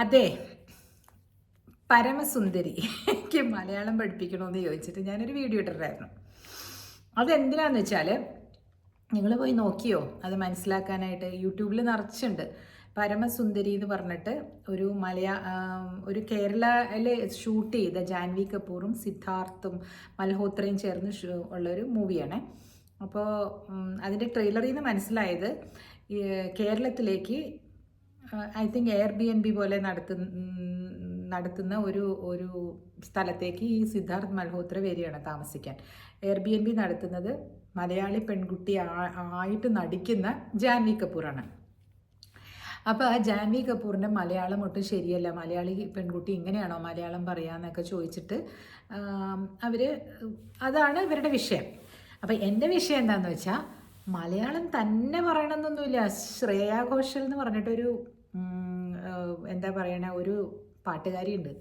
അതെ, പരമസുന്ദരി എനിക്ക് മലയാളം പഠിപ്പിക്കണമെന്ന് ചോദിച്ചിട്ട് ഞാനൊരു വീഡിയോ ഇട്ടിട്ടുണ്ടായിരുന്നു. അതെന്തിനാന്ന് വെച്ചാൽ നിങ്ങൾ പോയി നോക്കിയോ അത് മനസ്സിലാക്കാനായിട്ട്? യൂട്യൂബിൽ നിറച്ചുണ്ട്. പരമസുന്ദരി എന്ന് പറഞ്ഞിട്ട് ഒരു കേരളയിൽ ഷൂട്ട് ചെയ്ത ജാൻവി കപൂറും സിദ്ധാർത്ഥും മൽഹോത്രയും ചേർന്ന് ഉള്ളൊരു മൂവിയാണ്. അപ്പോൾ അതിൻ്റെ ട്രെയിലറിൽ നിന്ന് മനസ്സിലായത് കേരളത്തിലേക്ക് ഐ തിങ്ക് എയർബിഎൻബി പോലെ നടത്തുന്ന ഒരു സ്ഥലത്തേക്ക് ഈ സിദ്ധാർത്ഥ് മൽഹോത്ര വരികയാണ് താമസിക്കാൻ. എയർബിഎൻബി നടത്തുന്നത് മലയാളി പെൺകുട്ടി ആയിട്ട് നടിക്കുന്ന ജാൻവി കപൂറാണ്. അപ്പോൾ ആ ജാൻവി കപൂറിൻ്റെ മലയാളം ഒട്ടും ശരിയല്ല, മലയാളി പെൺകുട്ടി ഇങ്ങനെയാണോ മലയാളം പറയാന്നൊക്കെ ചോദിച്ചിട്ട് അതാണ് ഇവരുടെ വിഷയം. അപ്പോൾ എൻ്റെ വിഷയം എന്താണെന്ന് വെച്ചാൽ, മലയാളം തന്നെ പറയണമെന്നൊന്നുമില്ല. ശ്രേയാ ഘോഷൽ എന്ന് പറഞ്ഞിട്ടൊരു എന്താ പറയണ ഒരു പാട്ടുകാരിയുണ്ട്.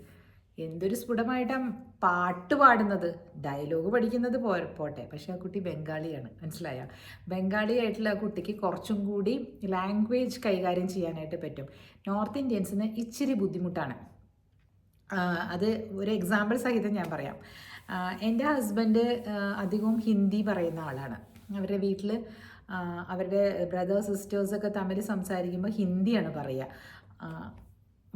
എന്തൊരു സ്ഫുടമായിട്ടാണ് പാട്ട് പാടുന്നത്. ഡയലോഗ് പഠിക്കുന്നത് പോട്ടെ, പക്ഷെ ആ കുട്ടി ബംഗാളിയാണ്, മനസ്സിലായ? ബംഗാളി ആയിട്ടുള്ള ആ കുട്ടിക്ക് കുറച്ചും കൂടി ലാംഗ്വേജ് കൈകാര്യം ചെയ്യാനായിട്ട് പറ്റും. നോർത്ത് ഇന്ത്യൻസിന് ഇച്ചിരി ബുദ്ധിമുട്ടാണ്. അത് ഒരു എക്സാമ്പിൾ സഹിതം ഞാൻ പറയാം. എൻ്റെ ഹസ്ബൻഡ് അധികവും ഹിന്ദി പറയുന്ന ആളാണ്. അവരുടെ വീട്ടിൽ അവരുടെ ബ്രദേഴ്സ് സിസ്റ്റേഴ്സൊക്കെ തമ്മിൽ സംസാരിക്കുമ്പോൾ ഹിന്ദിയാണ് പറയുക.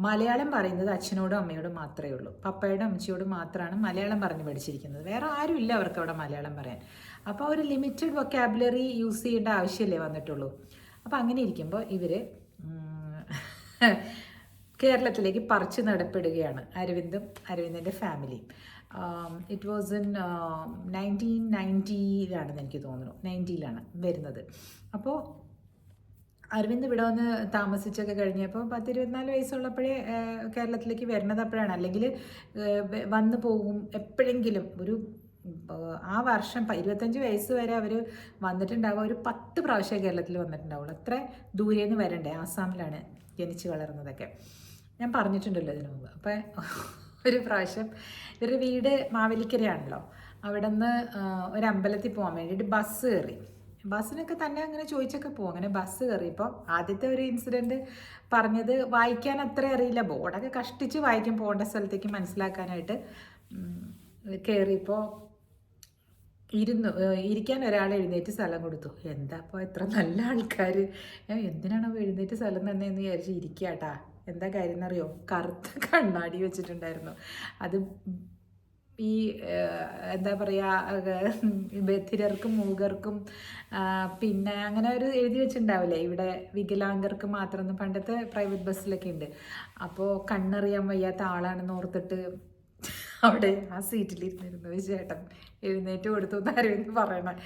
മലയാളം പറയുന്നത് അച്ഛനോടും അമ്മയോടും മാത്രമേ ഉള്ളൂ. പപ്പയോടും അമ്മച്ചിയോടും മാത്രമാണ് മലയാളം പറഞ്ഞ് പഠിച്ചിരിക്കുന്നത്. വേറെ ആരുമില്ല അവർക്ക് അവിടെ മലയാളം പറയാൻ. അപ്പോൾ ഒരു ലിമിറ്റഡ് വൊക്കാബുലറി യൂസ് ചെയ്യേണ്ട ആവശ്യമല്ലേ വന്നിട്ടുള്ളൂ. അപ്പോൾ അങ്ങനെ ഇരിക്കുമ്പോൾ ഇവർ കേരളത്തിലേക്ക് പറിച്ചു നടപ്പെടുകയാണ്, അരവിന്ദിൻ്റെ ഫാമിലിയും. ഇറ്റ് വാസ് ഇൻ 1990-ലാണെന്ന് എനിക്ക് തോന്നുന്നു, 90-ലാണ് വരുന്നത്. അപ്പോൾ അരവിന്ദ് ഇവിടെ വന്ന് താമസിച്ചൊക്കെ കഴിഞ്ഞപ്പോൾ 10-24 വയസ്സുള്ളപ്പോഴേ കേരളത്തിലേക്ക് വരുന്നത് അപ്പോഴാണ്. അല്ലെങ്കിൽ വന്നു പോകും എപ്പോഴെങ്കിലും. ആ വർഷം 25 വയസ്സ് വരെ അവർ വന്നിട്ടുണ്ടാവുക. ഒരു 10 പ്രാവശ്യം കേരളത്തിൽ വന്നിട്ടുണ്ടാവുള്ളൂ. അത്ര ദൂരേന്ന് വരണ്ടേ. ആസാമിലാണ് ജനിച്ച് വളർന്നതൊക്കെ, ഞാൻ പറഞ്ഞിട്ടുണ്ടല്ലോ ഇതിനു മുമ്പ്. അപ്പം ഒരു പ്രാവശ്യം ഇവരുടെ വീട് മാവേലിക്കരയാണല്ലോ. അവിടെ നിന്ന് ഒരു അമ്പലത്തിൽ പോകാൻ വേണ്ടിയിട്ട് ബസ് കയറി. ബസ്സിനൊക്കെ തന്നെ അങ്ങനെ ചോദിച്ചൊക്കെ പോകും. അങ്ങനെ ബസ് കയറിയപ്പോൾ ആദ്യത്തെ ഒരു ഇൻസിഡൻറ്റ് പറഞ്ഞത്, വായിക്കാൻ അത്ര അറിയില്ല, ബോർഡൊക്കെ കഷ്ടിച്ച് വായിക്കും പോകേണ്ട സ്ഥലത്തേക്ക് മനസ്സിലാക്കാനായിട്ട്. കയറിയപ്പോൾ ഇരിക്കാൻ ഒരാൾ എഴുന്നേറ്റ് സ്ഥലം കൊടുത്തു. എന്താ അപ്പോൾ എത്ര നല്ല ആൾക്കാർ, എന്തിനാണോ എഴുന്നേറ്റ് സ്ഥലം തന്നെയെന്ന് വിചാരിച്ച് ഇരിക്കാട്ടാ. എന്താ കാര്യം എന്നറിയോ? കറുത്ത കണ്ണാടി വെച്ചിട്ടുണ്ടായിരുന്നു. അത് ഈ എന്താ പറയുക, ബധിരർക്കും മൂകർക്കും പിന്നെ അങ്ങനെ ഒരു എഴുതി വെച്ചിട്ടുണ്ടാവില്ലേ, ഇവിടെ വികലാംഗർക്ക് മാത്രം. പണ്ടത്തെ പ്രൈവറ്റ് ബസ്സിലൊക്കെ ഉണ്ട്. അപ്പോൾ കണ്ണറിയാൻ വയ്യാത്ത ആളാണെന്ന് ഓർത്തിട്ട് അവിടെ ആ സീറ്റിലിരുന്നിരുന്നത് ചേട്ടൻ എഴുന്നേറ്റ് കൊടുത്തു എന്ന് അരവിന്ദ് പറയണം.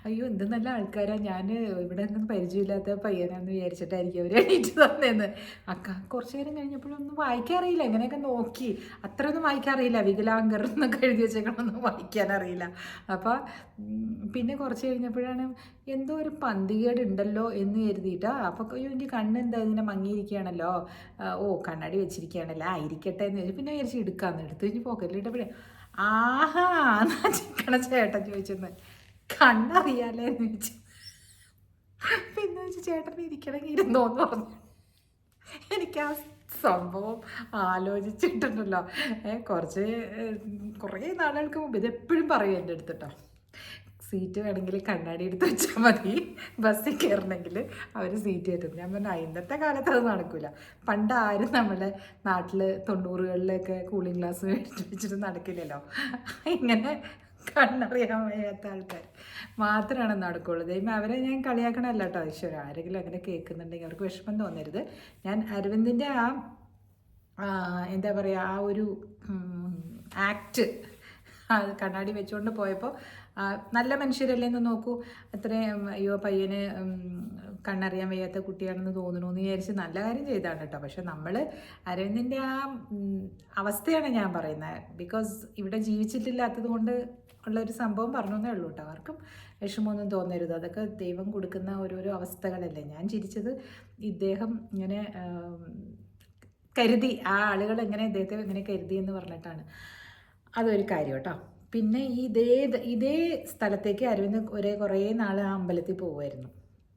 അയ്യോ എന്ത് നല്ല ആൾക്കാരാണ്, ഞാൻ ഇവിടെ ഒന്നും പരിചയമില്ലാത്ത പയ്യനാന്ന് വിചാരിച്ചിട്ടായിരിക്കും അവർ എണീറ്റ് തന്നേന്ന്. കുറച്ച് നേരം കഴിഞ്ഞപ്പോഴൊന്നും വായിക്കാറിയില്ല. എങ്ങനെയൊക്കെ നോക്കി, അത്രയൊന്നും വായിക്കാറിയില്ല. വികലാംഗർ എന്നൊക്കെ എഴുതി വെച്ചേക്കണമൊന്നും വായിക്കാനറിയില്ല. അപ്പോൾ പിന്നെ കുറച്ച് കഴിഞ്ഞപ്പോഴാണ് എന്തോ ഒരു പന്തികേട് ഉണ്ടല്ലോ എന്ന് കരുതിയിട്ടാ. അപ്പോൾ അയ്യോ എനിക്ക് കണ്ണെന്താ ഇങ്ങനെ മങ്ങിയിരിക്കുകയാണല്ലോ, ഓ കണ്ണാടി വെച്ചിരിക്കുകയാണല്ലോ, ഇരിക്കട്ടെ എന്ന് ചോദിച്ചു. പിന്നെ വിചാരിച്ച് എടുക്കാമെന്ന് എടുത്തു. കഴിഞ്ഞ് പോക്കറ്റിലിട്ടപ്പോഴേ ആഹാ എന്നാ ചിക്കണ ചേട്ടൻ ചോദിച്ചെന്ന്, കണ്ണറിയാലേ എന്ന് ചോദിച്ചു. പിന്നെ വെച്ച് ചേട്ടൻ ഇരിക്കണമെങ്കിൽ ഇരുന്നോന്ന് പറഞ്ഞു. എനിക്ക് ആ സംഭവം ആലോചിച്ചിട്ടുണ്ടല്ലോ. കുറേ നാളുകൾക്ക് മുമ്പ് ഇതെപ്പോഴും പറയും എൻ്റെ അടുത്തിട്ടോ, സീറ്റ് വേണമെങ്കിൽ കണ്ണാടി എടുത്ത് വെച്ചാൽ മതി, ബസ്സിൽ കയറണമെങ്കിൽ അവർ സീറ്റ് തരും. ഞാൻ പറഞ്ഞു ഇന്നത്തെ കാലത്ത് അത് നടക്കില്ല. പണ്ട് ആരും നമ്മുടെ നാട്ടിൽ 90-കളിലൊക്കെ കൂളിംഗ് ഗ്ലാസ് മേടിച്ച് വെച്ചിട്ട് നടക്കില്ലല്ലോ. ഇങ്ങനെ കണ്ണറിയാൻ വയ്യാത്ത ആൾക്കാർ മാത്രമാണ് നടക്കുള്ളൂ. ദൈവം അവരെ ഞാൻ കളിയാക്കണമല്ല കേട്ടോ, ഈശ്വര. ആരെങ്കിലും അങ്ങനെ കേൾക്കുന്നുണ്ടെങ്കിൽ അവർക്ക് വിഷമം തോന്നരുത്. ഞാൻ അരവിന്ദിൻ്റെ എന്താ പറയുക, ആ ഒരു ആക്ട് കണ്ണാടി വെച്ചുകൊണ്ട് പോയപ്പോൾ നല്ല മനുഷ്യരല്ലേന്ന് നോക്കൂ. അത്രയും അയ്യോ പയ്യന് കണ്ണറിയാൻ വയ്യാത്ത കുട്ടിയാണെന്ന് തോന്നണമെന്ന് വിചാരിച്ച് നല്ല കാര്യം ചെയ്താണ് കേട്ടോ. പക്ഷെ നമ്മൾ അരവിന്ദിൻ്റെ ആ അവസ്ഥയാണ് ഞാൻ പറയുന്നത്. ബിക്കോസ് ഇവിടെ ജീവിച്ചിട്ടില്ലാത്തത് കൊണ്ട് ഉള്ളൊരു സംഭവം പറഞ്ഞേ ഉള്ളൂ കേട്ടോ. ആർക്കും വിഷമമൊന്നും തോന്നരുത്. അതൊക്കെ ദൈവം കൊടുക്കുന്ന ഓരോരോ അവസ്ഥകളല്ലേ. ഞാൻ ചിരിച്ചത് ഇദ്ദേഹം ഇങ്ങനെ കരുതി, ആ ആളുകൾ എങ്ങനെ ഇദ്ദേഹത്തെ ഇങ്ങനെ കരുതി എന്ന് പറഞ്ഞിട്ടാണ്. അതൊരു കാര്യം കേട്ടോ. പിന്നെ ഇതേ സ്ഥലത്തേക്ക് അരവിന്ദ് കുറേ നാൾ ആ അമ്പലത്തിൽ പോകുമായിരുന്നു.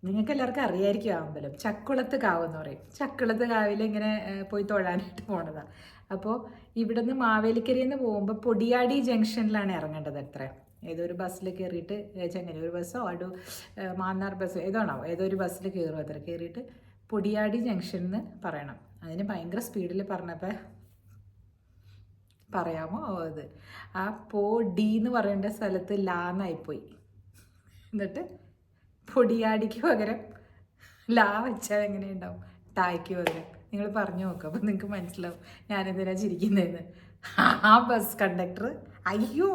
നിങ്ങൾക്ക് എല്ലാവർക്കും അറിയായിരിക്കും ആ അമ്പലം, ചക്കുളത്ത് കാവ് എന്ന് പറയും. ചക്കുളത്ത് കാവിൽ ഇങ്ങനെ പോയി തൊഴാനായിട്ട് പോണതാണ്. അപ്പോൾ ഇവിടുന്ന് മാവേലിക്കരയിൽ നിന്ന് പോകുമ്പോൾ പൊടിയാടി ജംഗ്ഷനിലാണ് ഇറങ്ങേണ്ടത് അത്ര. ഏതൊരു ബസ്സിൽ കയറിയിട്ട് ചെങ്ങന്നൂർ ബസ്സോ മാന്നാർ ബസ്സോ ഏതൊരു ബസ്സിൽ കയറും അത്ര. കയറിയിട്ട് പൊടിയാടി ജംഗ്ഷൻ എന്ന് പറയണം. അതിന് ഭയങ്കര സ്പീഡിൽ പറഞ്ഞപ്പോൾ പറയാമോ അത് ആ ഡി എന്ന് പറയേണ്ട സ്ഥലത്ത് ലാന്നായിപ്പോയി. എന്നിട്ട് പൊടിയാടിക്ക് പകരം ലാ വെച്ചാൽ എങ്ങനെയുണ്ടാവും, ടായ്ക്ക് പകരം. നിങ്ങൾ പറഞ്ഞു നോക്കുക, അപ്പം നിങ്ങൾക്ക് മനസ്സിലാവും ഞാനെന്തിനാ ചിരിക്കുന്നതെന്ന്. ആ ബസ് കണ്ടക്ടർ അയ്യോ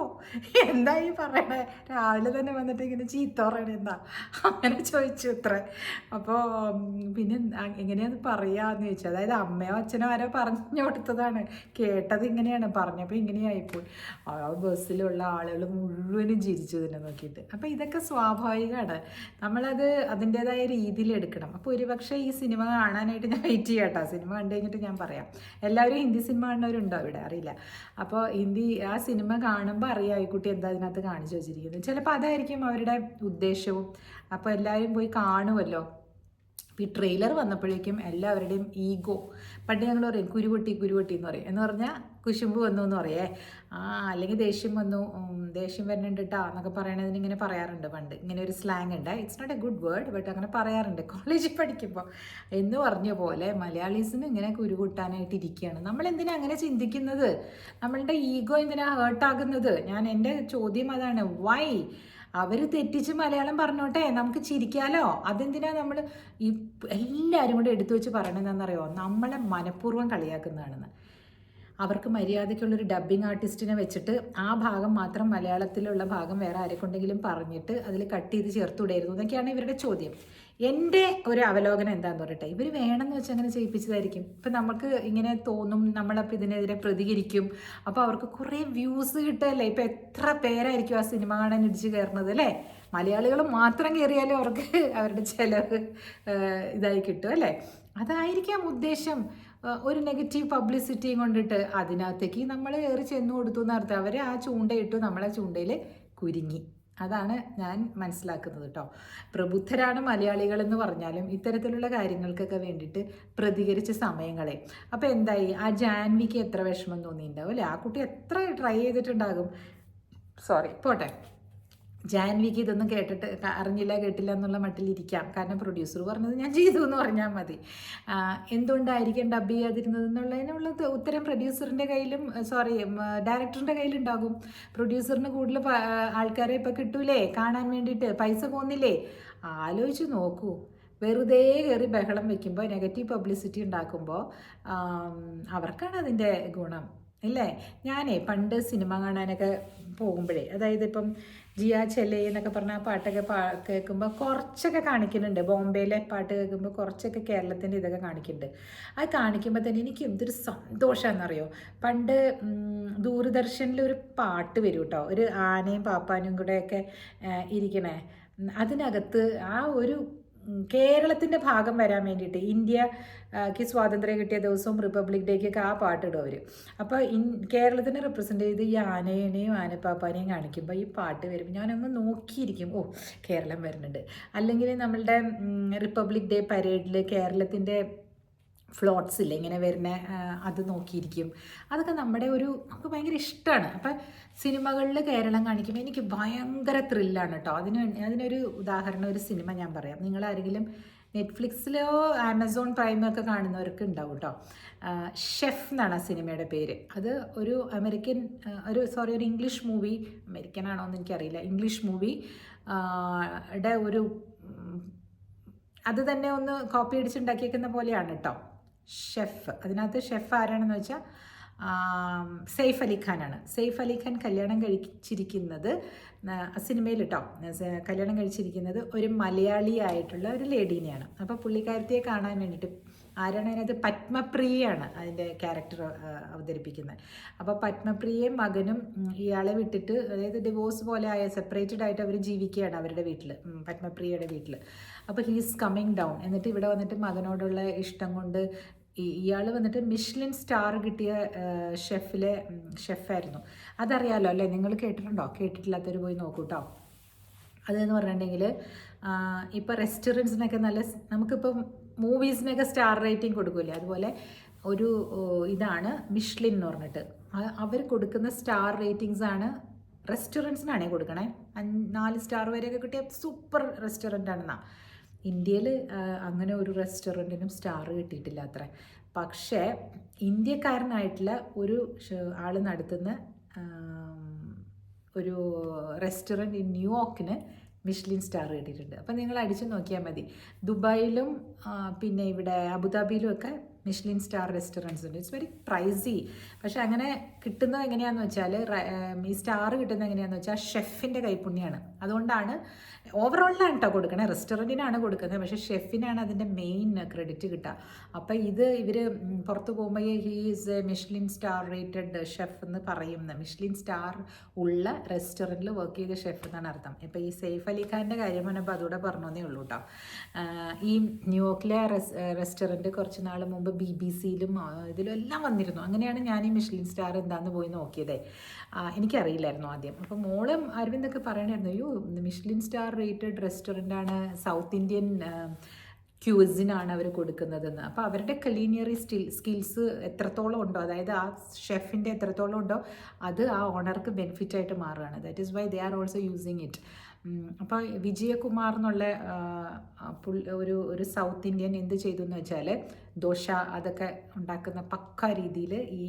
എന്താ ഈ പറയണേ, രാവിലെ തന്നെ വന്നിട്ട് ഇങ്ങനെ ചീത്ത പറയണേ എന്താ അങ്ങനെ ചോദിച്ചു അത്ര. അപ്പോൾ പിന്നെ എങ്ങനെയാന്ന് പറയാന്ന് ചോദിച്ചു. അതായത് അമ്മയോ അച്ഛനോ ആരോ പറഞ്ഞു കൊടുത്തതാണ്, കേട്ടത് ഇങ്ങനെയാണ്, പറഞ്ഞപ്പോൾ ഇങ്ങനെയായിപ്പോയി. ആ ബസ്സിലുള്ള ആളുകൾ മുഴുവനും ചിരിച്ചു തന്നെ നോക്കിയിട്ട്. അപ്പോൾ ഇതൊക്കെ സ്വാഭാവികമാണ്, നമ്മളത് അതിൻ്റേതായ രീതിയിൽ എടുക്കണം. അപ്പോൾ ഒരുപക്ഷെ ഈ സിനിമ കാണാനായിട്ട് ഞാൻ വെയിറ്റ് ചെയ്യാം കേട്ടോ. സിനിമ കണ്ടു കഴിഞ്ഞിട്ട് ഞാൻ പറയാം. എല്ലാവരും ഹിന്ദി സിനിമ കാണുന്നവരുണ്ടോ ഇവിടെ അറിയില്ല. അപ്പോൾ ഹിന്ദി ആ സിനിമ കാണുമ്പോൾ അറിയാം ഈ കുട്ടി എന്താ അതിനകത്ത് കാണിച്ചു വെച്ചിരിക്കുന്നത്. ചിലപ്പോൾ അതായിരിക്കും അവരുടെ ഉദ്ദേശവും. അപ്പോൾ എല്ലാവരും പോയി കാണുമല്ലോ. ഈ ട്രെയിലർ വന്നപ്പോഴേക്കും എല്ലാവരുടെയും ഈഗോ, പണ്ട് ഞങ്ങൾ പറയും കുരുപൊട്ടി എന്ന് പറയും. എന്ന് പറഞ്ഞാൽ കുശുമ്പ് വന്നു എന്ന് പറയേ, അല്ലെങ്കിൽ ദേഷ്യം വന്നു, ദേഷ്യം വരുന്നുണ്ട് കേട്ടോ എന്നൊക്കെ പറയണതിന് ഇങ്ങനെ പറയാറുണ്ട് പണ്ട്. ഇങ്ങനെ ഒരു സ്ലാങ് ഉണ്ട്. It's not a good word, but അങ്ങനെ പറയാറുണ്ട് കോളേജിൽ പഠിക്കുമ്പോൾ. എന്ന് പറഞ്ഞ പോലെ മലയാളീസിന് ഇങ്ങനെ കുരുകൂട്ടാനായിട്ട് ഇരിക്കുകയാണ്. നമ്മളെന്തിനാ അങ്ങനെ ചിന്തിക്കുന്നത്? നമ്മളുടെ ഈഗോ എന്തിനാ ഹേർട്ടാകുന്നത്? എൻ്റെ ചോദ്യം അതാണ്. വൈ? അവർ തെറ്റിച്ച് മലയാളം പറഞ്ഞോട്ടെ, നമുക്ക് ചിരിക്കാലോ. അതെന്തിനാ നമ്മൾ ഈ എല്ലാവരും കൂടെ എടുത്തു വെച്ച് പറയണതെന്നറിയോ? നമ്മളെ മനഃപൂർവ്വം കളിയാക്കുന്നതാണെന്ന്. അവർക്ക് മര്യാദയ്ക്കുള്ളൊരു ഡബ്ബിങ് ആർട്ടിസ്റ്റിനെ വെച്ചിട്ട് ആ ഭാഗം മാത്രം, മലയാളത്തിലുള്ള ഭാഗം വേറെ ആരെക്കൊണ്ടെങ്കിലും പറഞ്ഞിട്ട് അതിൽ കട്ട് ചെയ്ത് ചേർത്തുവിടായിരുന്നു എന്നൊക്കെയാണ് ഇവരുടെ ചോദ്യം. എൻ്റെ ഒരു അവലോകനം എന്താണെന്ന് പറയട്ടെ, ഇവർ വേണമെന്ന് വെച്ചാൽ അങ്ങനെ ചെയ്യിപ്പിച്ചതായിരിക്കും. ഇപ്പം നമുക്ക് ഇങ്ങനെ തോന്നും, നമ്മളപ്പോൾ ഇതിനെതിരെ പ്രതികരിക്കും, അപ്പോൾ അവർക്ക് കുറേ വ്യൂസ് കിട്ടുമല്ലേ. ഇപ്പം എത്ര പേരായിരിക്കും ആ സിനിമ കാണാൻ ഇടിച്ച് കയറുന്നത് അല്ലേ? മലയാളികൾ മാത്രം കയറിയാലും അവർക്ക് അവരുടെ ചിലവ് ഇതായി കിട്ടും അല്ലേ? അതായിരിക്കാം ഉദ്ദേശം. ഒരു നെഗറ്റീവ് പബ്ലിസിറ്റിയും കൊണ്ടിട്ട് അതിനകത്തേക്ക് നമ്മൾ കയറി ചെന്നു കൊടുത്തു എന്നർത്ഥം. അവർ ആ ചൂണ്ടയിട്ടു, നമ്മളെ ചൂണ്ടയിൽ കുരുങ്ങി. അതാണ് ഞാൻ മനസ്സിലാക്കുന്നത് കേട്ടോ. പ്രബുദ്ധരാണ് മലയാളികൾ എന്ന് പറഞ്ഞാലും ഇത്തരത്തിലുള്ള കാര്യങ്ങൾക്കൊക്കെ വേണ്ടിയിട്ട് പ്രതികരിച്ച സമയങ്ങളെ. അപ്പോൾ എന്തായി, ആ ജാൻവിക്ക് എത്ര വിഷമം തോന്നിയിട്ടുണ്ടാവും അല്ലേ? ആ കുട്ടി എത്ര ട്രൈ ചെയ്തിട്ടുണ്ടാകും. പോട്ടെ. ജാൻവിക്ക് ഇതൊന്നും കേട്ടിട്ട് അറിഞ്ഞില്ല കേട്ടില്ല എന്നുള്ള മട്ടിലിരിക്കാം. കാരണം പ്രൊഡ്യൂസർ പറഞ്ഞത് ഞാൻ ചെയ്തു എന്ന് പറഞ്ഞാൽ മതി. എന്തുകൊണ്ടായിരിക്കും ഡബ് ചെയ്യാതിരുന്നത് എന്നുള്ളതിനുള്ള ഉത്തരം പ്രൊഡ്യൂസറിൻ്റെ കയ്യിലും ഡയറക്ടറിൻ്റെ കയ്യിലുണ്ടാകും. പ്രൊഡ്യൂസറിന് കൂടുതൽ ആൾക്കാരെ ഇപ്പോൾ കിട്ടൂലേ കാണാൻ വേണ്ടിയിട്ട്, പൈസ പോകുന്നില്ലേ? ആലോചിച്ച് നോക്കൂ. വെറുതെ കയറി ബഹളം വയ്ക്കുമ്പോൾ, നെഗറ്റീവ് പബ്ലിസിറ്റി ഉണ്ടാക്കുമ്പോൾ അവർക്കാണ് അതിൻ്റെ ഗുണം ഇല്ലേ? പണ്ട് സിനിമ കാണാനൊക്കെ പോകുമ്പോഴേ, അതായത് ഇപ്പം ജിയാ ചെല്ലേ എന്നൊക്കെ പറഞ്ഞ ആ പാട്ടൊക്കെ കേൾക്കുമ്പോൾ കുറച്ചൊക്കെ കാണിക്കുന്നുണ്ട്. ബോംബെയിലെ പാട്ട് കേൾക്കുമ്പോൾ കുറച്ചൊക്കെ കേരളത്തിൻ്റെ ഇതൊക്കെ കാണിക്കുന്നുണ്ട്. അത് കാണിക്കുമ്പോൾ തന്നെ എനിക്ക് എന്തൊരു സന്തോഷമാണെന്നറിയോ. പണ്ട് ദൂരദർശനിൽ ഒരു പാട്ട് വരും കേട്ടോ, ഒരു ആനയും പാപ്പാനും കൂടെയൊക്കെ ഇരിക്കണേ. അതിനകത്ത് ആ ഒരു കേരളത്തിൻ്റെ ഭാഗം വരാൻ വേണ്ടിയിട്ട്, ഇന്ത്യക്ക് സ്വാതന്ത്ര്യം കിട്ടിയ ദിവസവും റിപ്പബ്ലിക് ഡേക്കൊക്കെ ആ പാട്ടിടും അവർ. അപ്പോൾ കേരളത്തിനെ റെപ്രസെൻ്റ് ചെയ്ത് ഈ ആനേനെയും ആനപ്പാപ്പാനെയും കാണിക്കുമ്പോൾ ഈ പാട്ട് വരുമ്പോൾ ഞാനങ്ങ് നോക്കിയിരിക്കും, ഓ കേരളം വരുന്നുണ്ട്. അല്ലെങ്കിൽ നമ്മളുടെ റിപ്പബ്ലിക് ഡേ പരേഡിൽ കേരളത്തിൻ്റെ ഫ്ലോട്ട്സ് ഇല്ലേ ഇങ്ങനെ വരുന്ന, അത് നോക്കിയിരിക്കും. അതൊക്കെ നമുക്ക് ഭയങ്കര ഇഷ്ടമാണ്. അപ്പം സിനിമകളിൽ കേരളം കാണിക്കുമ്പോൾ എനിക്ക് ഭയങ്കര ത്രില്ലാണ് കേട്ടോ. അതിനൊരു ഉദാഹരണം, ഒരു സിനിമ ഞാൻ പറയാം. നിങ്ങളാരെങ്കിലും നെറ്റ്ഫ്ലിക്സിലോ ആമസോൺ പ്രൈമൊക്കെ കാണുന്നവർക്ക് ഉണ്ടാവും കേട്ടോ. ഷെഫ് എന്നാണ് ആ സിനിമയുടെ പേര്. അത് ഒരു ഒരു ഇംഗ്ലീഷ് മൂവി, അമേരിക്കൻ ആണോ എന്ന് എനിക്കറിയില്ല, ഇംഗ്ലീഷ് മൂവി അത് തന്നെ ഒന്ന് കോപ്പി അടിച്ചുണ്ടാക്കിയേക്കുന്ന പോലെയാണ് കേട്ടോ ഷെഫ്. അതിനകത്ത് ഷെഫ് ആരാണെന്ന് വെച്ചാൽ സെയ്ഫ് അലി ഖാനാണ്. സെയ്ഫ് അലി ഖാൻ കല്യാണം കഴിച്ചിരിക്കുന്നത് സിനിമയിൽ കേട്ടോ, കല്യാണം കഴിച്ചിരിക്കുന്നത് ഒരു മലയാളിയായിട്ടുള്ള ഒരു ലേഡീനെയാണ്. അപ്പോൾ പുള്ളിക്കാരത്തിയെ കാണാൻ വേണ്ടിയിട്ട് ആരാണ് അതിനകത്ത്, പത്മപ്രിയയാണ് അതിൻ്റെ ക്യാരക്ടർ അവതരിപ്പിക്കുന്നത്. അപ്പോൾ പത്മപ്രിയയും മകനും ഇയാളെ വിട്ടിട്ട്, അതായത് ഡിവോഴ്സ് പോലെ ആയ, സെപ്പറേറ്റഡ് ആയിട്ട് അവർ ജീവിക്കുകയാണ് അവരുടെ വീട്ടിൽ, പത്മപ്രിയയുടെ വീട്ടിൽ. അപ്പോൾ ഹീസ് കമ്മിങ് ഡൗൺ. എന്നിട്ട് ഇവിടെ വന്നിട്ട് മകനോടുള്ള ഇഷ്ടം കൊണ്ട് ഇയാൾ വന്നിട്ട് മിഷ്ലിൻ സ്റ്റാർ കിട്ടിയ ഷെഫായിരുന്നു. അതറിയാലോ അല്ലേ? നിങ്ങൾ കേട്ടിട്ടുണ്ടോ? കേട്ടിട്ടില്ലാത്തവർ പോയി നോക്കൂ കേട്ടോ. അതെന്ന് പറഞ്ഞിട്ടുണ്ടെങ്കിൽ ഇപ്പോൾ റെസ്റ്റോറൻറ്റ്സിനൊക്കെ നല്ല നമുക്കിപ്പം മൂവീസിനൊക്കെ സ്റ്റാർ റേറ്റിംഗ് കൊടുക്കില്ലേ, അതുപോലെ ഒരു ഇതാണ് മിഷ്ലിൻ എന്ന് പറഞ്ഞിട്ട് അവർ കൊടുക്കുന്ന സ്റ്റാർ റേറ്റിംഗ്സ് ആണ് റെസ്റ്റോറൻറ്റ്സിനാണേ കൊടുക്കണേ. 4 സ്റ്റാർ വരെയൊക്കെ കിട്ടിയ സൂപ്പർ റെസ്റ്റോറൻ്റ് ആണെന്നാ. ഇന്ത്യയിൽ അങ്ങനെ ഒരു റെസ്റ്റോറൻറ്റിനും സ്റ്റാർ കിട്ടിയിട്ടില്ല അത്ര. പക്ഷേ ഇന്ത്യക്കാരനായിട്ടുള്ള ഒരു ആൾ നടത്തുന്ന ഒരു റെസ്റ്റോറൻറ്റ് ന്യൂയോർക്കിന് മിഷ്ലിൻ സ്റ്റാർ കിട്ടിയിട്ടുണ്ട്. അപ്പം നിങ്ങൾ അടിച്ചു നോക്കിയാൽ മതി. ദുബായിലും പിന്നെ ഇവിടെ അബുദാബിയിലും ഒക്കെ മിഷ്ലിൻ സ്റ്റാർ റെസ്റ്റോറൻറ്റ്സ് ഉണ്ട്. It's very Praisy. പക്ഷേ അങ്ങനെ കിട്ടുന്നത് എങ്ങനെയാണെന്ന് വെച്ചാൽ ഈ സ്റ്റാർ കിട്ടുന്നത് എങ്ങനെയാണെന്ന് വെച്ചാൽ ഷെഫിൻ്റെ കൈപ്പുണ്യമാണ്. അതുകൊണ്ടാണ് ഓവറോളിലാണ് കേട്ടോ കൊടുക്കണേ, റെസ്റ്റോറൻറ്റിനാണ് കൊടുക്കുന്നത്, പക്ഷേ ഷെഫിനാണ് അതിൻ്റെ മെയിൻ ക്രെഡിറ്റ് കിട്ടുക. അപ്പോൾ ഇവർ പുറത്ത് പോകുമ്പോൾ he is A Michelin star rated chef എന്ന് പറയുന്ന, മിഷ്ലിൻ സ്റ്റാർ ഉള്ള റെസ്റ്റോറൻറ്റിൽ വർക്ക് ചെയ്ത ഷെഫ് എന്നാണ് അർത്ഥം. ഇപ്പോൾ ഈ സെയ്ഫ് അലി ഖാൻ്റെ കാര്യം പറഞ്ഞപ്പോൾ അതുകൂടെ പറഞ്ഞതേ ഉള്ളൂ കേട്ടോ. ഈ ന്യൂയോർക്കിലെ റെസ്റ്റോറൻറ്റ് കുറച്ച് നാൾ മുമ്പ് BBC-യിലും ഇതിലും എല്ലാം വന്നിരുന്നു. അങ്ങനെയാണ് ഞാൻ ഈ മിഷ്ലിൻ സ്റ്റാർ എന്താണെന്ന് പോയി നോക്കിയതേ. എനിക്കറിയില്ലായിരുന്നു ആദ്യം. അപ്പോൾ മോളും അരവിന്ദൊക്കെ പറയണമായിരുന്നു, അയ്യോ മിഷ്ലിൻ സ്റ്റാർ റേറ്റഡ് റെസ്റ്റോറൻ്റാണ്, സൗത്ത് ഇന്ത്യൻ ക്യൂസിനാണ് അവർ കൊടുക്കുന്നതെന്ന്. അപ്പോൾ അവരുടെ കലീനിയറി സ്കിൽസ് എത്രത്തോളം ഉണ്ടോ, അതായത് ആ ഷെഫിൻ്റെ എത്രത്തോളം ഉണ്ടോ അത് ആ ഓണർക്ക് ബെനിഫിറ്റായിട്ട് മാറുകയാണ്. That is why they are also using it. അപ്പോൾ വിജയകുമാർ എന്നുള്ള ഒരു സൗത്ത് ഇന്ത്യൻ എന്ത് ചെയ്തു എന്ന് വെച്ചാൽ ദോശ അതൊക്കെ ഉണ്ടാക്കുന്ന പക്ക രീതിയിൽ ഈ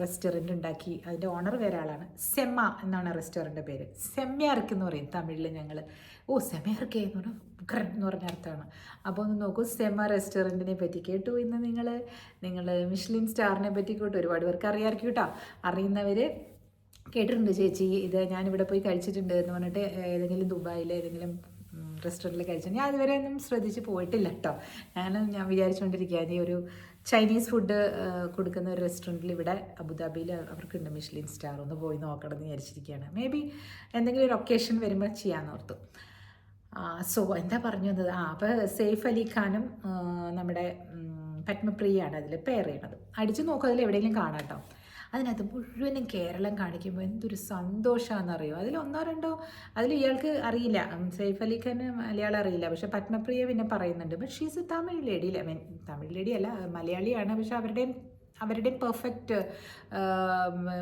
റെസ്റ്റോറൻറ്റ് ഉണ്ടാക്കി. അതിൻ്റെ ഓണർ വേറെ ആളാണ്. സെമ്മ എന്നാണ് റെസ്റ്റോറൻറ്റിൻ്റെ പേര്. സെമ്മയാർക്ക് എന്ന് പറയും തമിഴിൽ ഞങ്ങൾ. സെമ്മയാർക്കേ എന്ന് പറഞ്ഞാൽ ഉഗ്രൻ എന്ന് പറഞ്ഞ അർത്ഥമാണ്. അപ്പോൾ ഒന്ന് നോക്കൂ, സെമ്മ റെസ്റ്റോറൻറ്റിനെ പറ്റി കേട്ടു ഇന്ന് നിങ്ങൾ മിഷ്ലിൻ സ്റ്റാറിനെ പറ്റി കേട്ടു. ഒരുപാട് പേർക്ക് അറിയാമായിരിക്കും കേട്ടോ. അറിയുന്നവർ കേട്ടിട്ടുണ്ട്, ചേച്ചി ഇത് ഞാനിവിടെ പോയി കഴിച്ചിട്ടുണ്ട് എന്ന് പറഞ്ഞിട്ട് ഏതെങ്കിലും ദുബായിൽ ഏതെങ്കിലും റെസ്റ്റോറൻറ്റിൽ കഴിച്ചിട്ടുണ്ട്. ഞാൻ അതുവരെ ഒന്നും ശ്രദ്ധിച്ച് പോയിട്ടില്ല കേട്ടോ. ഞാൻ വിചാരിച്ചുകൊണ്ടിരിക്കുകയാണ് ഈ ഒരു ചൈനീസ് ഫുഡ് കൊടുക്കുന്ന ഒരു റെസ്റ്റോറൻറ്റിൽ ഇവിടെ അബുദാബിയിൽ അവർക്കുണ്ട് മിഷ്ലിൻ സ്റ്റാർ. ഒന്ന് പോയി നോക്കണം എന്ന് വിചാരിച്ചിരിക്കുകയാണ്. മേ ബി എന്തെങ്കിലും ഒരു ഒക്കേഷൻ വരുമ്പോൾ ചെയ്യാമെന്ന് ഓർത്തു. സോ എന്താ പറഞ്ഞു വന്നത്? അപ്പോൾ സെയ്ഫ് അലി ഖാനും നമ്മുടെ പത്മപ്രിയയാണ് അതിൽ പെയർ ചെയ്യണത്. അടിച്ചു നോക്കുക, അതിൽ എവിടെയെങ്കിലും കാണാം കേട്ടോ. അതിനകത്ത് മുഴുവനും കേരളം കാണിക്കുമ്പോൾ എന്തൊരു സന്തോഷമാണെന്നറിയോ. അതിൽ ഒന്നോ രണ്ടോ അതിൽ ഇയാൾക്ക് അറിയില്ല, സെയ്ഫ് അലി ഖാന് മലയാളം അറിയില്ല, പക്ഷേ പത്മപ്രിയ പിന്നെ പറയുന്നുണ്ട്. But she's a Tamil lady. I mean Tamil lady അല്ല, മലയാളിയാണ്, പക്ഷെ അവരുടെയും പെർഫെക്റ്റ്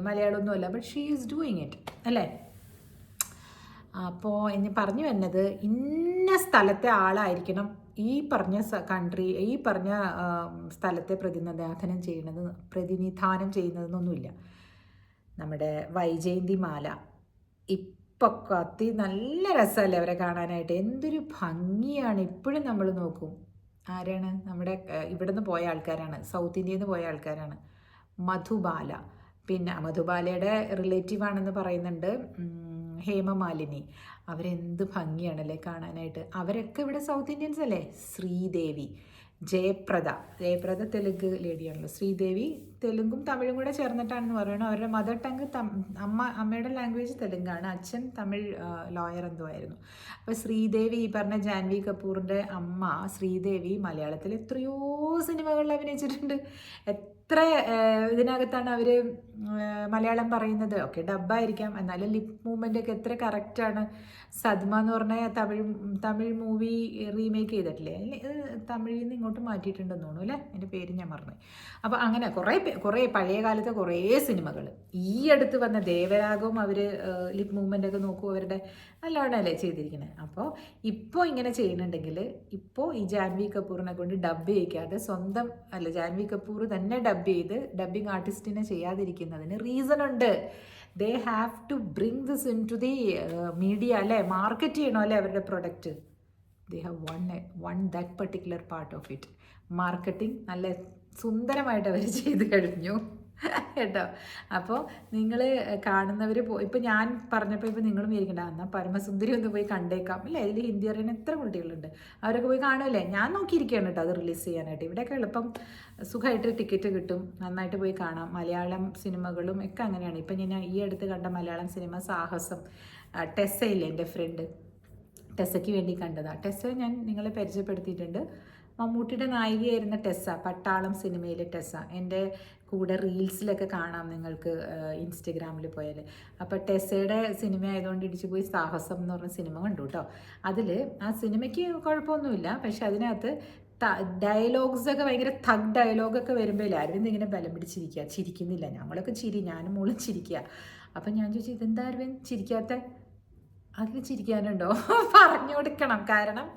മലയാളമൊന്നുമല്ല. But she is doing it അല്ലേ. അപ്പോൾ ഇനി പറഞ്ഞു വരുന്നത്, ഇന്ന സ്ഥലത്തെ ആളായിരിക്കണം ഈ പറഞ്ഞ കൺട്രി, ഈ പറഞ്ഞ സ്ഥലത്തെ പ്രതിനിധാനം ചെയ്യുന്നതെന്നൊന്നുമില്ല. നമ്മുടെ വൈജയന്തി മാല ഇപ്പം കത്തി നല്ല രസമല്ലേ അവരെ കാണാനായിട്ട്. എന്തൊരു ഭംഗിയാണ്. ഇപ്പോഴും നമ്മൾ നോക്കും. ആരാണ്? നമ്മുടെ ഇവിടുന്ന് പോയ ആൾക്കാരാണ്, സൗത്ത് ഇന്ത്യയിൽ നിന്ന് പോയ ആൾക്കാരാണ്. മധുബാല, പിന്നെ മധുബാലയുടെ റിലേറ്റീവാണെന്ന് പറയുന്നുണ്ട് ഹേമമാലിനി. അവരെന്ത് ഭംഗിയാണല്ലേ കാണാനായിട്ട്. അവരൊക്കെ ഇവിടെ സൗത്ത് ഇന്ത്യൻസ് അല്ലേ. ശ്രീദേവി, ജയപ്രദ തെലുങ്ക് ലേഡിയാണല്ലോ. ശ്രീദേവി തെലുങ്കും തമിഴും കൂടെ ചേർന്നിട്ടാണെന്ന് പറയണം. അവരുടെ മദർ ടങ് അമ്മയുടെ ലാംഗ്വേജ് തെലുങ്കാണ്, അച്ഛൻ തമിഴ് ലോയർ എന്തോ ആയിരുന്നു. അപ്പോൾ ശ്രീദേവി, ഈ പറഞ്ഞ ജാൻവി കപൂറിൻ്റെ അമ്മ ശ്രീദേവി മലയാളത്തിൽ എത്രയോ സിനിമകളിൽ അഭിനയിച്ചിട്ടുണ്ട്. എത്ര ഇതിനകത്താണ് അവർ മലയാളം പറയുന്നത്. ഓക്കെ ഡബ്ബായിരിക്കാം, എന്നാലും ലിപ് മൂവ്മെൻ്റ് ഒക്കെ എത്ര കറക്റ്റാണ്. സദ്മ എന്ന് പറഞ്ഞ തമിഴ് മൂവി റീമേക്ക് ചെയ്തിട്ടില്ലേ, തമിഴിൽ നിന്ന് ഇങ്ങോട്ട് മാറ്റിയിട്ടുണ്ടെന്ന് തോന്നുന്നു അല്ലേ, എൻ്റെ പേര് ഞാൻ മറന്നു. അപ്പോൾ അങ്ങനെ കുറേ പഴയ കാലത്തെ കുറേ സിനിമകൾ. ഈ അടുത്ത് വന്ന ദേവരാഗവും അവർ ലിപ് മൂവ്മെൻ്റ് ഒക്കെ നോക്കൂ, അവരുടെ നല്ലവണ്ണമല്ലേ ചെയ്തിരിക്കുന്നത്. അപ്പോൾ ഇപ്പോൾ ഇങ്ങനെ ചെയ്യുന്നുണ്ടെങ്കിൽ, ഇപ്പോൾ ഈ ജാൻവി കപൂറിനെ കൊണ്ട് ഡബ് ചെയ്യിക്കാതെ സ്വന്തം അല്ല, ജാൻവി കപൂർ തന്നെ ഡബ് ചെയ്ത് ഡബ്ബിങ് ആർട്ടിസ്റ്റിനെ ചെയ്യാതിരിക്കുന്നതിന് റീസൺ ഉണ്ട്. They have to bring this into the media അല്ലേ, മാർക്കറ്റ് ചെയ്യണോ അല്ലേ അവരുടെ product. They have one that particular part of it. Marketing നല്ല സുന്ദരമായിട്ട് അവർ ചെയ്ത് കഴിഞ്ഞു കേട്ടോ. അപ്പോൾ നിങ്ങൾ കാണുന്നവർ ഇപ്പം ഞാൻ പറഞ്ഞപ്പോൾ ഇപ്പോൾ നിങ്ങളും വിചാരിക്കണ്ട എന്നാൽ പരമസുന്ദരി ഒന്ന് പോയി കണ്ടേക്കാം അല്ലേ. അതിൽ ഹിന്ദി അറിയുന്ന എത്ര കുട്ടികളുണ്ട്, അവരൊക്കെ പോയി കാണുമല്ലേ. ഞാൻ നോക്കിയിരിക്കുകയാണ് കേട്ടോ അത് റിലീസ് ചെയ്യാനായിട്ട്. ഇവിടെയൊക്കെ എളുപ്പം സുഖമായിട്ട് ടിക്കറ്റ് കിട്ടും, നന്നായിട്ട് പോയി കാണാം. മലയാളം സിനിമകളും ഒക്കെ അങ്ങനെയാണ്. ഇപ്പം ഞാൻ ഈ അടുത്ത് കണ്ട മലയാളം സിനിമ സാഹസം, ടെസ്സയില്ലേ എൻ്റെ ഫ്രണ്ട്, ടെസ്സയ്ക്ക് വേണ്ടി കണ്ടതാണ്. ടെസ്സ ഞാൻ നിങ്ങളെ പരിചയപ്പെടുത്തിയിട്ടുണ്ട്. മമ്മൂട്ടിയുടെ നായികയായിരുന്ന ടെസ്സ, പട്ടാളം സിനിമയിലെ ടെസ്സ. എൻ്റെ കൂടെ റീൽസിലൊക്കെ കാണാം നിങ്ങൾക്ക് ഇൻസ്റ്റഗ്രാമിൽ പോയാൽ. അപ്പോൾ ടെസ്സയുടെ സിനിമ ആയതുകൊണ്ട് ഇടിച്ചു പോയി സാഹസം എന്ന് പറഞ്ഞ സിനിമ കണ്ടു കേട്ടോ. അതിൽ ആ സിനിമയ്ക്ക് കുഴപ്പമൊന്നുമില്ല, പക്ഷെ അതിനകത്ത് ഡയലോഗ്സൊക്കെ ഭയങ്കര തഗ് ഡയലോഗൊക്കെ വരുമ്പോൾ അരവിന്ദ് ഇങ്ങനെ ബലം പിടിച്ചിരിക്കുക, ചിരിക്കുന്നില്ല. ഞങ്ങളൊക്കെ ഞാനും മോളും ചിരിക്കുക. അപ്പം ഞാൻ ചോദിച്ചു, ഇതെന്താ അരവിന്ദ് ചിരിക്കാത്ത? അതിൽ ചിരിക്കാനുണ്ടോ? പറഞ്ഞു കൊടുക്കണം. കാരണം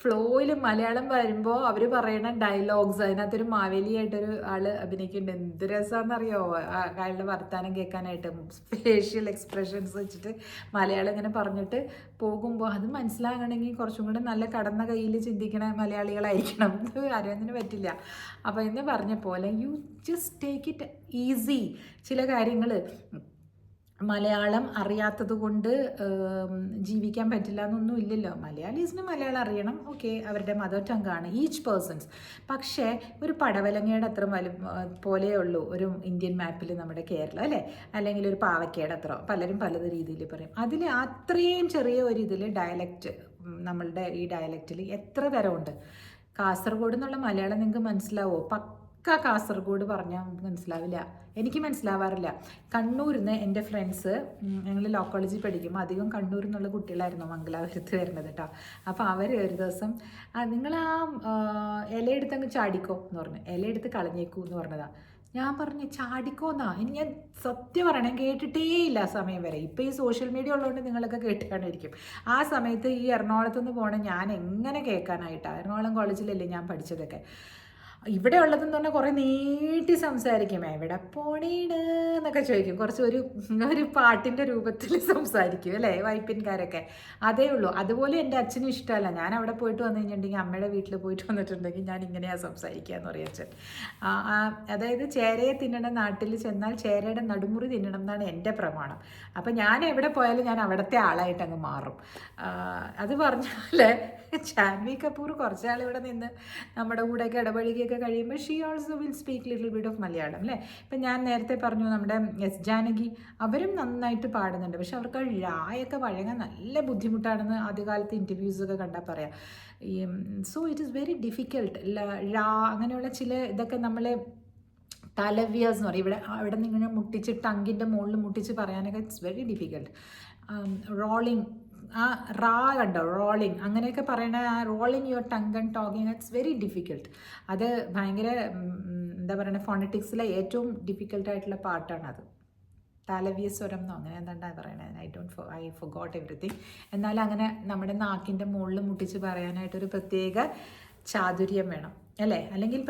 ഫ്ലോയിൽ മലയാളം വരുമ്പോൾ അവർ പറയുന്ന ഡയലോഗ്സ്, അതിനകത്തൊരു മാവേലിയായിട്ടൊരു ആൾ അഭിനയിക്കുന്നുണ്ട്. എന്ത് രസമാണെന്നറിയോ അയാളുടെ വർത്താനം കേൾക്കാനായിട്ട്. ഫേഷ്യൽ എക്സ്പ്രഷൻസ് വെച്ചിട്ട് മലയാളം ഇങ്ങനെ പറഞ്ഞിട്ട് പോകുമ്പോൾ അത് മനസ്സിലാകണമെങ്കിൽ കുറച്ചും കൂടെ നല്ല കടന്ന കയ്യിൽ ചിന്തിക്കണ മലയാളികളായിരിക്കണം. അരവിന്ദിന് പറ്റില്ല. അപ്പോൾ എന്ന് പറഞ്ഞ പോലെ you just take it easy. ചില കാര്യങ്ങൾ മലയാളം അറിയാത്തത് കൊണ്ട് ജീവിക്കാൻ പറ്റില്ല എന്നൊന്നും ഇല്ലല്ലോ. മലയാളീസിന് മലയാളം അറിയണം, ഓക്കെ, അവരുടെ മദർ ടങ്ങാണ് ഈച്ച് പേഴ്സൺസ്. പക്ഷേ ഒരു പടവലങ്ങയുടെ അത്ര പോലെയേ ഉള്ളൂ ഒരു ഇന്ത്യൻ മാപ്പിൽ നമ്മുടെ കേരളം, അല്ലേ? അല്ലെങ്കിൽ ഒരു പാവയ്ക്കയുടെ അത്ര, പലരും പലത് രീതിയിൽ പറയും. അതിൽ അത്രയും ചെറിയ ഒരു ഇതിൽ ഡയലക്റ്റ്, നമ്മളുടെ ഈ ഡയലക്റ്റിൽ എത്ര തരമുണ്ട്. കാസർഗോഡ് എന്നുള്ള മലയാളം നിങ്ങൾക്ക് മനസ്സിലാവോ? കാസർഗോഡ് പറഞ്ഞാൽ മനസ്സിലാവില്ല, എനിക്ക് മനസ്സിലാവാറില്ല. കണ്ണൂരിൽ നിന്ന് എൻ്റെ ഫ്രണ്ട്സ്, ഞങ്ങൾ ലോ കോളേജിൽ പഠിക്കുമ്പോൾ അധികം കണ്ണൂരിൽ നിന്നുള്ള കുട്ടികളായിരുന്നു മംഗലാപുരത്ത് വരുന്നത് കേട്ടോ. അപ്പോൾ അവർ ഒരു ദിവസം നിങ്ങൾ ആ ഇലയെടുത്തങ്ങ് ചാടിക്കോ എന്ന് പറഞ്ഞു, ഇലയെടുത്ത് കളഞ്ഞേക്കൂ എന്ന് പറഞ്ഞതാണ്. ഞാൻ പറഞ്ഞു ചാടിക്കോന്നാ? ഇനി ഞാൻ സത്യം പറയണേ കേട്ടിട്ടേ ഇല്ല ആ സമയം വരെ. ഇപ്പോൾ ഈ സോഷ്യൽ മീഡിയ ഉള്ളതുകൊണ്ട് നിങ്ങളൊക്കെ കേട്ടുകാണിരിക്കും. ആ സമയത്ത് ഈ എറണാകുളത്തുനിന്ന് പോകണം, ഞാൻ എങ്ങനെ കേൾക്കാനായിട്ടാണ്? എറണാകുളം കോളേജിലല്ലേ ഞാൻ പഠിച്ചതൊക്കെ. ഇവിടെ ഉള്ളതെന്ന് പറഞ്ഞാൽ കുറേ നീട്ടി സംസാരിക്കും, എവിടെ പോണീട് എന്നൊക്കെ ചോദിക്കും. കുറച്ച് ഒരു പാട്ടിൻ്റെ രൂപത്തിൽ സംസാരിക്കും, അല്ലേ വൈപ്പിൻകാരൊക്കെ? അതേ ഉള്ളൂ. അതുപോലെ എൻ്റെ അച്ഛനും ഇഷ്ടമല്ല. ഞാൻ അവിടെ പോയിട്ട് വന്നു കഴിഞ്ഞിട്ടുണ്ടെങ്കിൽ, അമ്മയുടെ വീട്ടിൽ പോയിട്ട് വന്നിട്ടുണ്ടെങ്കിൽ ഞാൻ ഇങ്ങനെയാണ് സംസാരിക്കുക എന്ന് പറയും അച്ഛൻ. അതായത് ചേരയെ തിന്നണം, നാട്ടിൽ ചെന്നാൽ ചേരയുടെ നടുമുറി തിന്നണം എന്നാണ് എൻ്റെ പ്രമാണം. അപ്പം ഞാൻ എവിടെ പോയാലും ഞാൻ അവിടുത്തെ ആളായിട്ട് അങ്ങ് മാറും. അത് പറഞ്ഞാൽ ജാൻവി കപൂർ കുറച്ചാൾ ഇവിടെ നിന്ന് നമ്മുടെ കൂടെയൊക്കെ ഇടപഴകിയൊക്കെ കഴിയുമ്പോൾ she also will speak little bit of Malayalam, അല്ലേ? ഇപ്പം ഞാൻ നേരത്തെ പറഞ്ഞു നമ്മുടെ എസ് ജാനകി, അവരും നന്നായിട്ട് പാടുന്നുണ്ട്. പക്ഷെ അവർക്ക് ഴായൊക്കെ വഴങ്ങാൻ നല്ല ബുദ്ധിമുട്ടാണെന്ന് ആദ്യകാലത്ത് ഇൻ്റർവ്യൂസൊക്കെ കണ്ടാൽ പറയാം. So it is very difficult. ഴ അങ്ങനെയുള്ള ചില ഇതൊക്കെ നമ്മളെ തലവ്യാസ് എന്ന് പറയും. ഇവിടെ നിങ്ങനെ മുട്ടിച്ച് ടങ്കിൻ്റെ മുകളിൽ മുട്ടിച്ച് പറയാനൊക്കെ ഇറ്റ്സ് വെരി ഡിഫിക്കൽട്ട്. റോളിങ്, ആ റാ കണ്ടോ, റോളിങ്, അങ്ങനെയൊക്കെ പറയണ ആ rolling your tongue and talking, it's very difficult. അത് ഭയങ്കര എന്താ പറയുക, ഫോണറ്റിക്സിലെ ഏറ്റവും ഡിഫിക്കൽട്ടായിട്ടുള്ള പാട്ടാണത്. താലവ്യ സ്വരം എന്നോ അങ്ങനെ എന്താണ്ടാ പറയണത്, ഐ ഫൊഗോട്ട് എവറിത്തിങ്. എന്നാലും അങ്ങനെ നമ്മുടെ നാക്കിൻ്റെ മുകളിൽ മുട്ടിച്ച് പറയാനായിട്ടൊരു പ്രത്യേക ചാതുര്യം വേണം, അല്ലേ? അല്ലെങ്കിൽ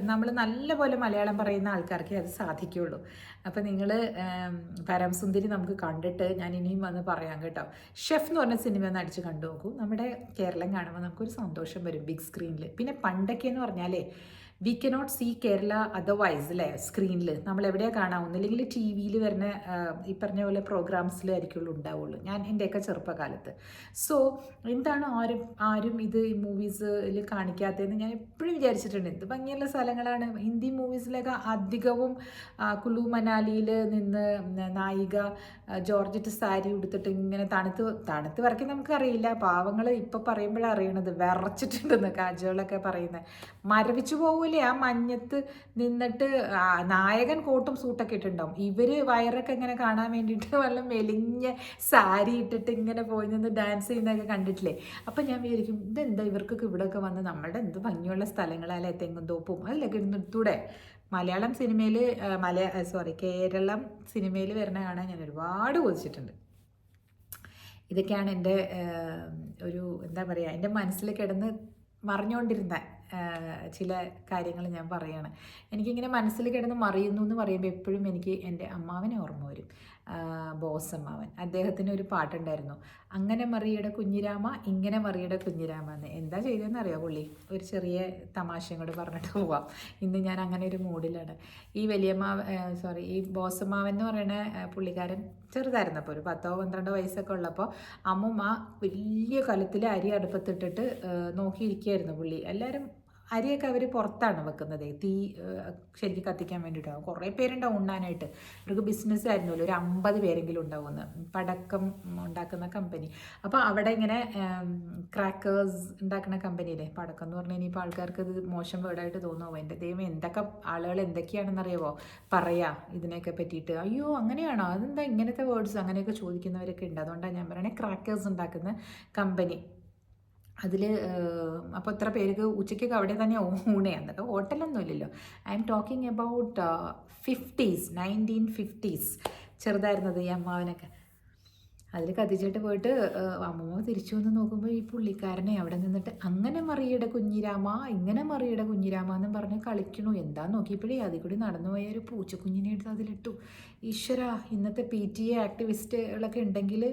നമ്മൾ നല്ലപോലെ മലയാളം പറയുന്ന ആൾക്കാർക്കേ അത് സാധിക്കുകയുള്ളൂ. അപ്പം നിങ്ങൾ പരംസുന്ദരി നമുക്ക് കണ്ടിട്ട് ഞാൻ ഇനിയും വന്ന് പറയാം കേട്ടോ. ഷെഫ് എന്ന് പറഞ്ഞ സിനിമ ഒന്ന് അടിച്ച് കണ്ടു നോക്കൂ. നമ്മുടെ കേരളം കാണുമ്പോൾ നമുക്കൊരു സന്തോഷം വരും ബിഗ് സ്ക്രീനിൽ. പിന്നെ പണ്ടൊക്കെ എന്ന് പറഞ്ഞാലേ we cannot see Kerala otherwise, അല്ലേ? സ്ക്രീനിൽ നമ്മൾ എവിടെയാണ് കാണാം? ഒന്നില്ലെങ്കിൽ ടി വിയിൽ വരുന്ന ഈ പറഞ്ഞ പോലെ പ്രോഗ്രാംസിലായിരിക്കുള്ളൂ ഉണ്ടാവുള്ളൂ, ഞാൻ എൻ്റെയൊക്കെ ചെറുപ്പകാലത്ത്. സോ എന്താണ് ആരും ഇത് മൂവീസിൽ കാണിക്കാത്തതെന്ന് ഞാൻ എപ്പോഴും വിചാരിച്ചിട്ടുണ്ട്. എന്ത് ഭംഗിയുള്ള സ്ഥലങ്ങളാണ് ഹിന്ദി മൂവീസിലൊക്കെ അധികവും. കുളു മനാലിയിൽ നിന്ന് നായിക ജോർജറ്റ് സാരി ഉടുത്തിട്ട് ഇങ്ങനെ തണുത്ത് വരയ്ക്കും. നമുക്കറിയില്ല, പാവങ്ങൾ ഇപ്പം പറയുമ്പോഴാണ് അറിയണത് വിറച്ചിട്ടുണ്ടെന്ന് കാജോളൊക്കെ പറയുന്നത്. മരവിച്ചു പോകില്ലേ ആ മഞ്ഞത്ത് നിന്നിട്ട്? നായകൻ കോട്ടും സൂട്ടൊക്കെ ഇട്ടുണ്ടാവും, ഇവർ വയറൊക്കെ ഇങ്ങനെ കാണാൻ വേണ്ടിയിട്ട് വല്ല മെലിഞ്ഞ സാരി ഇട്ടിട്ട് ഇങ്ങനെ പോയി നിന്ന് ഡാൻസ് ചെയ്യുന്നതൊക്കെ കണ്ടിട്ടില്ലേ? അപ്പം ഞാൻ വിചാരിക്കും, ഇതെന്താ ഇവർക്കൊക്കെ ഇവിടെയൊക്കെ വന്ന് നമ്മളുടെ എന്ത് ഭംഗിയുള്ള സ്ഥലങ്ങളല്ലേ, തെങ്ങും തോപ്പും അതിലൊക്കെ ഇരുന്നിട്ടൂടെ? മലയാളം സിനിമയിൽ കേരളം സിനിമയിൽ വരുന്ന കാണാൻ ഞാൻ ഒരുപാട് കൊതിച്ചിട്ടുണ്ട്. ഇതൊക്കെയാണ് എൻ്റെ ഒരു എന്താ പറയുക, എൻ്റെ മനസ്സിൽ കിടന്ന് മറിഞ്ഞുകൊണ്ടിരുന്ന ചില കാര്യങ്ങൾ ഞാൻ പറയുകയാണ്. എനിക്കിങ്ങനെ മനസ്സിൽ കിടന്ന് മറിയുന്നു എന്ന് പറയുമ്പോൾ എപ്പോഴും എനിക്ക് എൻ്റെ അമ്മാവനെ ഓർമ്മ വരും. ബോസ് അമ്മാവൻ, അദ്ദേഹത്തിന് ഒരു പാട്ടുണ്ടായിരുന്നു, അങ്ങനെ മറിയുടെ കുഞ്ഞിരാമ ഇങ്ങനെ മറിയുടെ കുഞ്ഞിരാമ എന്ന്. എന്താ ചെയ്തതെന്ന് അറിയാം പുള്ളി? ഒരു ചെറിയ തമാശയും കൂടെ പറഞ്ഞിട്ട് പോവാം. ഇന്ന് ഞാൻ അങ്ങനെ ഒരു മൂഡിലാണ്. ഈ ഈ ബോസ് അമ്മാവൻ എന്ന് പറയുന്ന പുള്ളിക്കാരൻ ചെറുതായിരുന്നപ്പോൾ, ഒരു 10-12 വയസ്സൊക്കെ ഉള്ളപ്പോൾ അമ്മുമ്മ വലിയ കലത്തിൽ അരി അടുപ്പത്തിട്ടിട്ട് നോക്കിയിരിക്കുകയായിരുന്നു പുള്ളി. എല്ലാവരും അരിയൊക്കെ അവർ പുറത്താണ് വെക്കുന്നത്, തീ ശരിക്കും കത്തിക്കാൻ വേണ്ടിയിട്ടാവും. കുറേ പേരുണ്ടാവും ഉണ്ണാനായിട്ട്. അവർക്ക് ബിസിനസ് ആയിരുന്നല്ലോ, ഒരു 50 പേരെങ്കിലും ഉണ്ടാവുമെന്ന്, പടക്കം ഉണ്ടാക്കുന്ന കമ്പനി. അപ്പോൾ അവിടെ ഇങ്ങനെ ക്രാക്കേഴ്സ് ഉണ്ടാക്കുന്ന കമ്പനിയിലെ പടക്കം എന്ന് പറഞ്ഞാൽ ഇനിയിപ്പോൾ ആൾക്കാർക്ക് ഇത് മോശം വേർഡായിട്ട് തോന്നുമോ? എൻ്റെ ദൈവം, എന്തൊക്കെ ആളുകൾ എന്തൊക്കെയാണെന്നറിയാമോ പറയാ ഇതിനെയൊക്കെ പറ്റിയിട്ട്. അയ്യോ അങ്ങനെയാണോ, അതെന്താ ഇങ്ങനത്തെ വേർഡ്സ്, അങ്ങനെയൊക്കെ ചോദിക്കുന്നവരൊക്കെ ഉണ്ട്. അതുകൊണ്ടാണ് ഞാൻ പറയണേ, ക്രാക്കേഴ്സ് ഉണ്ടാക്കുന്ന കമ്പനി. അതിൽ അപ്പോൾ ഇത്ര പേർക്ക് ഉച്ചയ്ക്കൊക്കെ അവിടെ തന്നെ ഊണയാണ്. അതൊക്കെ ഹോട്ടലൊന്നും ഇല്ലല്ലോ. I am talking about 50s, 1950s ചെറുതായിരുന്നത് ഈ അമ്മാവനൊക്കെ. അതിൽ കത്തിച്ചിട്ട് പോയിട്ട് അമ്മമ്മ തിരിച്ചു വന്ന് നോക്കുമ്പോൾ ഈ പുള്ളിക്കാരനെ അവിടെ നിന്നിട്ട് അങ്ങനെ മറിയുടെ കുഞ്ഞിരാമ, ഇങ്ങനെ മറിയുടെ കുഞ്ഞിരാമ എന്നും പറഞ്ഞ് കളിക്കണു. എന്താ നോക്കിയപ്പോഴേ അതിൽ കൂടി നടന്നു പോയ ഒരു പൂച്ചക്കുഞ്ഞിനെ എടുത്ത് അതിലിട്ടു. ഈശ്വര, ഇന്നത്തെ PTA ആക്ടിവിസ്റ്റുകളൊക്കെ ഉണ്ടെങ്കിൽ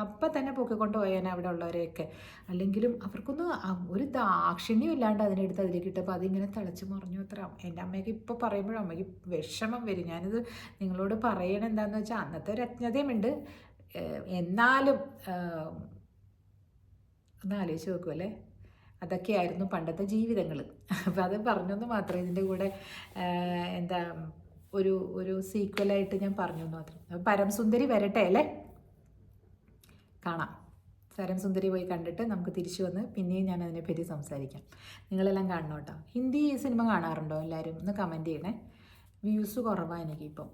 അപ്പം തന്നെ പൊക്കിക്കൊണ്ട് പോയാൽ അവിടെ ഉള്ളവരെയൊക്കെ. അല്ലെങ്കിലും അവർക്കൊന്നും ഒരു ദാക്ഷിണ്യം ഇല്ലാണ്ട് അതിനെടുത്ത് അതിലേക്ക് ഇട്ടപ്പോൾ അതിങ്ങനെ തിളച്ച് മറിഞ്ഞു അത്ര. എൻ്റെ അമ്മയ്ക്ക് ഇപ്പോൾ പറയുമ്പോഴും അമ്മയ്ക്ക് വിഷമം വരും. ഞാനിത് നിങ്ങളോട് പറയണത് എന്താണെന്ന് വെച്ചാൽ, അന്നത്തെ ഒരു അജ്ഞതയുമുണ്ട്, എന്നാലും ഒന്ന് ആലോചിച്ച് നോക്കുമല്ലേ, അതൊക്കെയായിരുന്നു പണ്ടത്തെ ജീവിതങ്ങൾ. അപ്പോൾ അത് പറഞ്ഞൊന്ന് മാത്രം, ഇതിൻ്റെ കൂടെ എന്താ ഒരു സീക്വലായിട്ട് ഞാൻ പറഞ്ഞു എന്ന് മാത്രം. പരംസുന്ദരി വരട്ടെ അല്ലേ, കാണാം. പരംസുന്ദരി പോയി കണ്ടിട്ട് നമുക്ക് തിരിച്ചു വന്ന് പിന്നെയും ഞാൻ അതിനെപ്പറ്റി സംസാരിക്കാം. നിങ്ങളെല്ലാം കാണണം കേട്ടോ. ഹിന്ദി സിനിമ കാണാറുണ്ടോ എല്ലാവരും? ഒന്ന് കമൻറ്റ് ചെയ്യണേ. വ്യൂസ് കുറവാണ് എനിക്കിപ്പം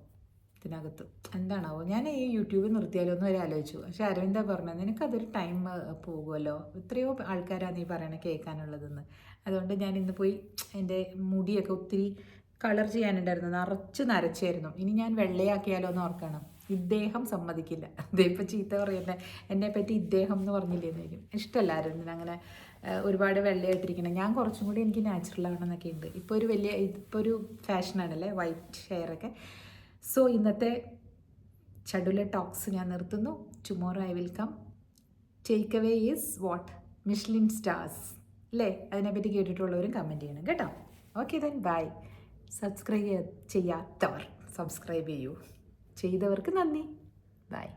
ഇതിനകത്ത്, എന്താണാവോ. ഞാൻ ഈ യൂട്യൂബ് നിർത്തിയാലോ എന്ന് വരെ ആലോചിച്ചു. പക്ഷെ അരവിന്ദ പറഞ്ഞത്, നിനക്കതൊരു ടൈം പോകുമല്ലോ, എത്രയോ ആൾക്കാരാണ് നീ പറയണത് കേൾക്കാനുള്ളതെന്ന്. അതുകൊണ്ട് ഞാൻ ഇന്ന് പോയി എൻ്റെ മുടിയൊക്കെ ഒത്തിരി കളർ ചെയ്യാനുണ്ടായിരുന്നു, നിറച്ച് നരച്ചായിരുന്നു. ഇനി ഞാൻ വെള്ളയാക്കിയാലോ എന്ന് ഓർക്കണം. ഇദ്ദേഹം സമ്മതിക്കില്ല. ഇപ്പം ചീത്ത പറയുന്നത് എന്നെ പറ്റി ഇദ്ദേഹം എന്ന് പറഞ്ഞില്ലേന്ന് വരും. ഇഷ്ടമല്ലായിരുന്നു അങ്ങനെ ഒരുപാട് വെള്ളയായിട്ടിരിക്കണം. ഞാൻ കുറച്ചും കൂടി എനിക്ക് നാച്ചുറൽ ആവണമെന്നൊക്കെ ഉണ്ട്. ഇപ്പോൾ ഒരു ഫാഷനാണല്ലേ വൈറ്റ് ഹെയറൊക്കെ. സോ ഇന്നത്തെ ചടുല ടോക്സ് ഞാൻ നിർത്തുന്നു. Tomorrow I will come. Takeaway is what? Michelin stars അല്ലേ? അതിനെപ്പറ്റി കേട്ടിട്ടുള്ളവരും കമൻറ്റ് ചെയ്യണം കേട്ടോ. Okay then bye. സബ്സ്ക്രൈബ് ചെയ്യാത്തവർ സബ്സ്ക്രൈബ് ചെയ്യൂ, ചെയ്തവർക്ക് നന്ദി. ബൈ.